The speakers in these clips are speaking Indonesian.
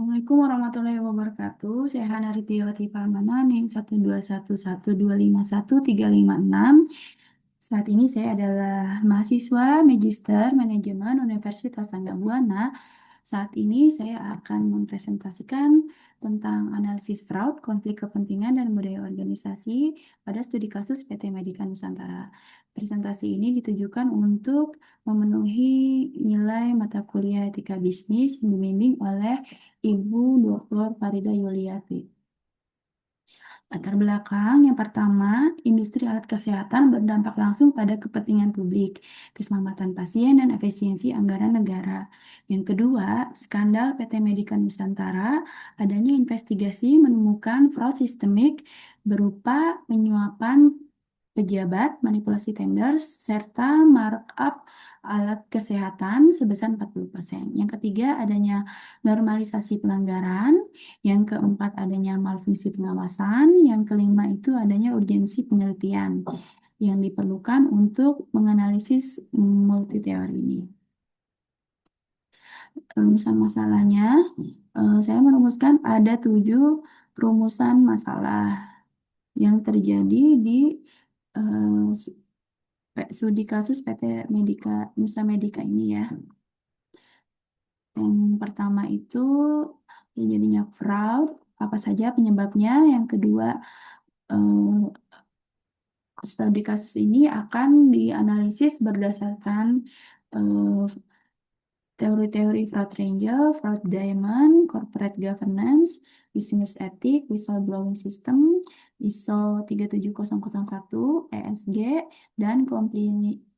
Assalamualaikum warahmatullahi wabarakatuh. Saya Hana Ridiawati Pamana, NIM 12112513556. Saat ini saya adalah mahasiswa Magister Manajemen Universitas Angga Buana. Saat ini saya akan mempresentasikan tentang analisis fraud, konflik kepentingan, dan budaya organisasi pada studi kasus PT Medika Nusantara. Presentasi ini ditujukan untuk memenuhi nilai mata kuliah etika bisnis yang dibimbing oleh Ibu Dr. Farida Yuliati. Latar belakang yang pertama, industri alat kesehatan berdampak langsung pada kepentingan publik, keselamatan pasien, dan efisiensi anggaran negara. Yang kedua, skandal PT Medika Nusantara, adanya investigasi menemukan fraud sistemik berupa penyuapan pejabat, manipulasi tender, serta markup alat kesehatan sebesar 40%. Yang ketiga, adanya normalisasi pelanggaran. Yang keempat, adanya malfungsi pengawasan. Yang kelima itu adanya urgensi penelitian yang diperlukan untuk menganalisis multi teori ini. Rumusan masalahnya, saya merumuskan ada 7 rumusan masalah yang terjadi di studi kasus PT Medika Nusa Medika ini ya. Yang pertama itu terjadinya fraud, apa saja penyebabnya. Yang kedua, studi kasus ini akan dianalisis berdasarkan teori-teori fraud triangle, fraud diamond, corporate governance, business ethic, whistleblowing system, ISO 37001, ESG, dan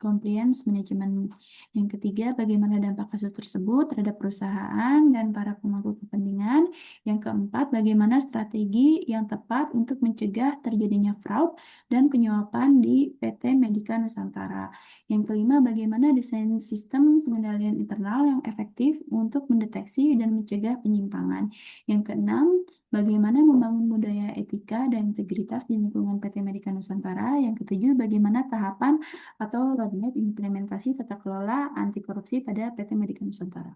compliance management. Yang ketiga, bagaimana dampak kasus tersebut terhadap perusahaan dan para pemangku kepentingan. Yang keempat, bagaimana strategi yang tepat untuk mencegah terjadinya fraud dan penyuapan di PT Medika Nusantara. Yang kelima, bagaimana desain sistem pengendalian internal yang efektif untuk mendeteksi dan mencegah penyimpangan. Yang keenam, bagaimana membangun budaya etika dan integritas di lingkungan PT Medika Nusantara. Yang ketujuh, bagaimana tahapan atau roadmap implementasi tata kelola anti korupsi pada PT Medika Nusantara.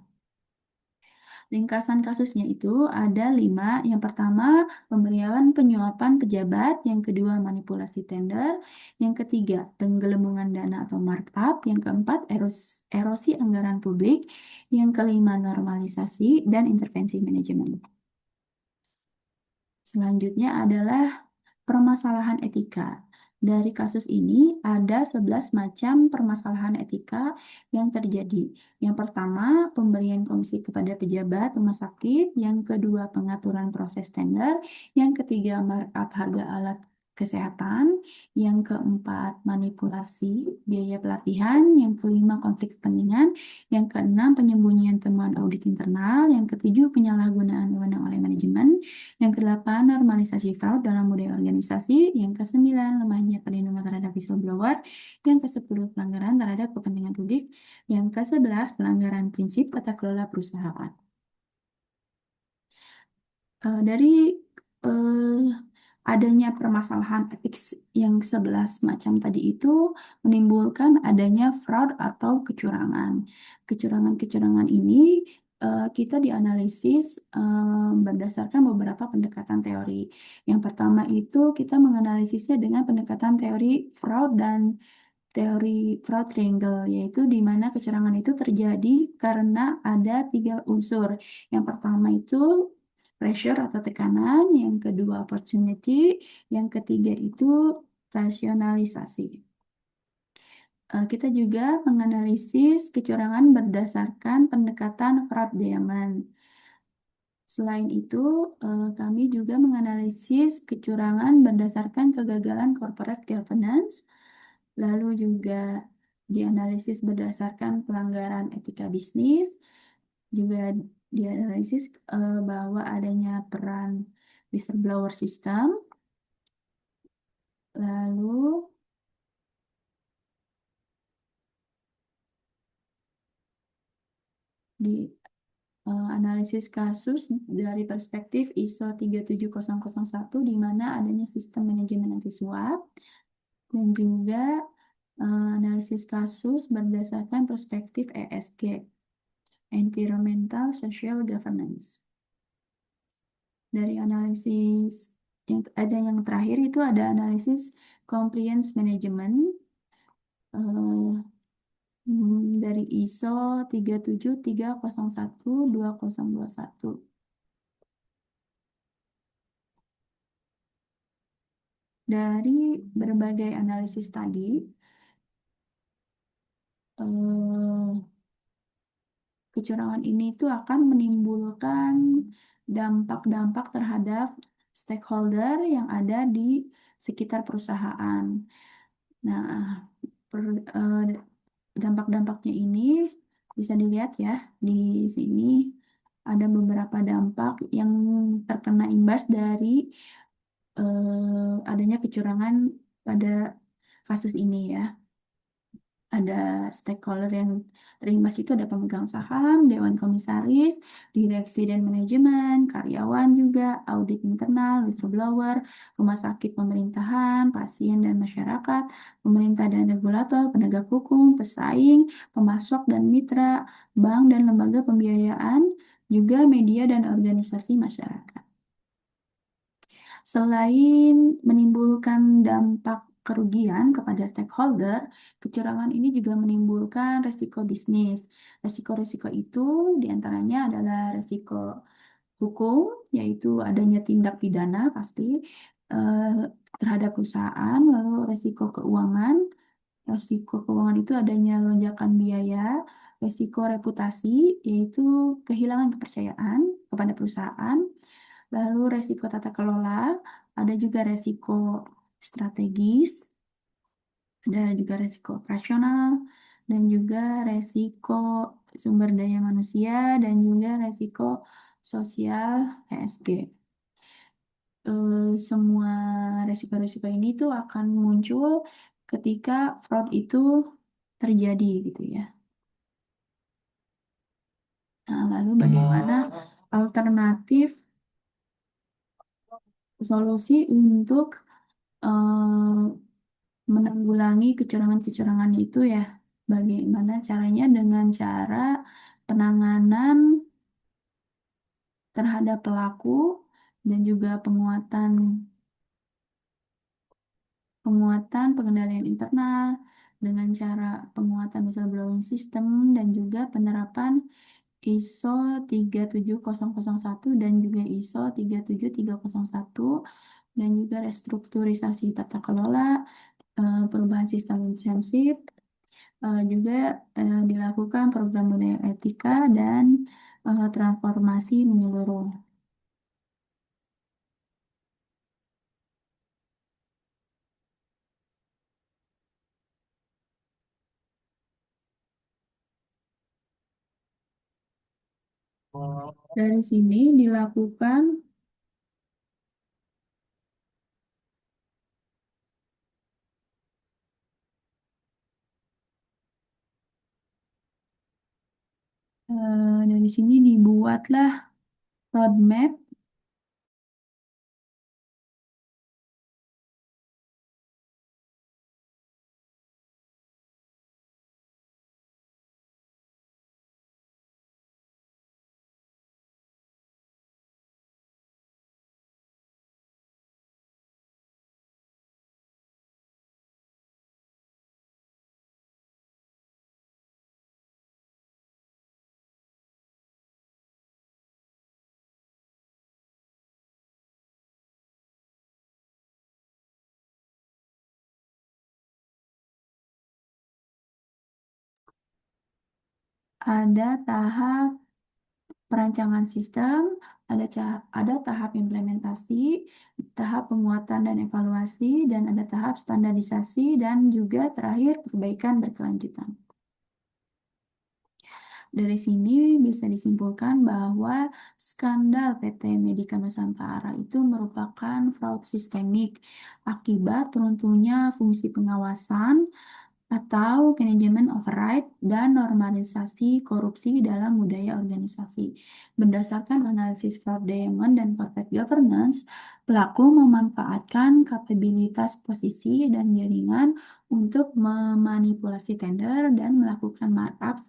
Ringkasan kasusnya itu ada 5. Yang pertama, pemberian penyuapan pejabat. Yang kedua, manipulasi tender. Yang ketiga, penggelembungan dana atau markup. Yang keempat, erosi anggaran publik. Yang kelima, normalisasi dan intervensi manajemen. Selanjutnya adalah permasalahan etika. Dari kasus ini ada 11 macam permasalahan etika yang terjadi. Yang pertama, pemberian komisi kepada pejabat rumah sakit. Yang kedua, pengaturan proses tender. Yang ketiga, markup harga alat kesehatan. Yang keempat, manipulasi biaya pelatihan. Yang kelima, konflik kepentingan. Yang keenam, penyembunyian temuan audit internal. Yang ketujuh, penyalahgunaan wewenang oleh manajemen. Yang kedelapan, normalisasi fraud dalam budaya organisasi. Yang kesembilan, lemahnya perlindungan terhadap whistleblower. Yang kesepuluh, pelanggaran terhadap kepentingan publik. Yang kesebelas, pelanggaran prinsip tata kelola perusahaan. Dari adanya permasalahan etik yang 11 macam tadi itu menimbulkan adanya fraud atau kecurangan. Kecurangan-kecurangan ini kita dianalisis berdasarkan beberapa pendekatan teori. Yang pertama itu kita menganalisisnya dengan pendekatan teori fraud dan teori fraud triangle, yaitu di mana kecurangan itu terjadi karena ada 3 unsur. Yang pertama itu pressure atau tekanan, yang kedua opportunity, yang ketiga itu rasionalisasi. Kita juga menganalisis kecurangan berdasarkan pendekatan fraud diamond. Selain itu, kami juga menganalisis kecurangan berdasarkan kegagalan corporate governance, lalu juga dianalisis berdasarkan pelanggaran etika bisnis, juga dianalisis bahwa adanya peran whistleblower system, lalu di analisis kasus dari perspektif ISO 37001 di mana adanya sistem manajemen anti suap, dan juga analisis kasus berdasarkan perspektif ESG, Environmental Social Governance. Dari analisis yang ada yang terakhir itu ada analisis compliance management eh, dari ISO 37301-2021. Dari berbagai analisis tadi, eh, kecurangan ini tuh akan menimbulkan dampak-dampak terhadap stakeholder yang ada di sekitar perusahaan. Nah, per- eh, dampak-dampaknya ini bisa dilihat ya di sini ada beberapa dampak yang terkena imbas dari adanya kecurangan pada kasus ini ya. Ada stakeholder yang terimbas itu ada pemegang saham, dewan komisaris, direksi dan manajemen, karyawan juga, audit internal, whistleblower, rumah sakit pemerintahan, pasien dan masyarakat, pemerintah dan regulator, penegak hukum, pesaing, pemasok dan mitra, bank dan lembaga pembiayaan, juga media dan organisasi masyarakat. Selain menimbulkan dampak kerugian kepada stakeholder, kecurangan ini juga menimbulkan resiko bisnis. Resiko-resiko itu diantaranya adalah resiko hukum, yaitu adanya tindak pidana pasti eh, terhadap perusahaan, lalu resiko keuangan. Resiko keuangan itu adanya lonjakan biaya, resiko reputasi, yaitu kehilangan kepercayaan kepada perusahaan. Lalu resiko tata kelola, ada juga resiko strategis, ada juga resiko operasional, dan juga resiko sumber daya manusia, dan juga resiko sosial ESG. Semua resiko-resiko ini tuh akan muncul ketika fraud itu terjadi gitu ya. Nah, lalu bagaimana alternatif solusi untuk menanggulangi kecurangan-kecurangan itu ya, bagaimana caranya dengan cara penanganan terhadap pelaku dan juga penguatan penguatan pengendalian internal dengan cara penguatan whistleblowing system dan juga penerapan ISO 37001 dan juga ISO 37301 dan juga restrukturisasi tata kelola, perubahan sistem insensif, juga dilakukan program budaya etika dan transformasi menyeluruh. Dari sini dilakukan dari sini dibuatlah roadmap. Ada tahap perancangan sistem, ada tahap implementasi, tahap penguatan dan evaluasi, dan ada tahap standarisasi, dan juga terakhir perbaikan berkelanjutan. Dari sini bisa disimpulkan bahwa skandal PT Medika Nusantara itu merupakan fraud sistemik akibat runtuhnya fungsi pengawasan, atau manajemen override dan normalisasi korupsi dalam budaya organisasi. Berdasarkan analisis Fraud Diamond dan Corporate Governance, pelaku memanfaatkan kapabilitas posisi dan jaringan untuk memanipulasi tender dan melakukan markup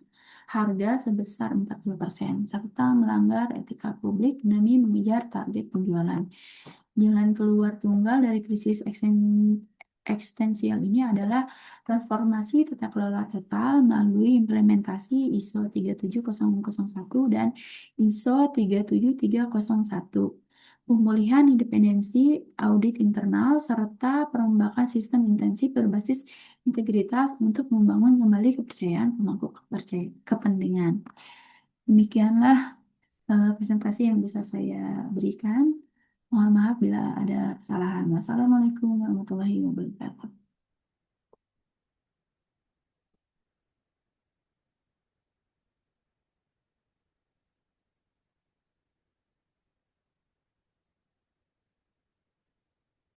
harga sebesar 40%, serta melanggar etika publik demi mengejar target penjualan. Jalan keluar tunggal dari krisis eksistensial ini adalah transformasi tata kelola total melalui implementasi ISO 37001 dan ISO 37301, pemulihan independensi audit internal, serta perombakan sistem intensif berbasis integritas untuk membangun kembali kepercayaan pemangku kepentingan. Demikianlah presentasi yang bisa saya berikan. Mohon maaf bila ada kesalahan. Wassalamualaikum warahmatullahi wabarakatuh.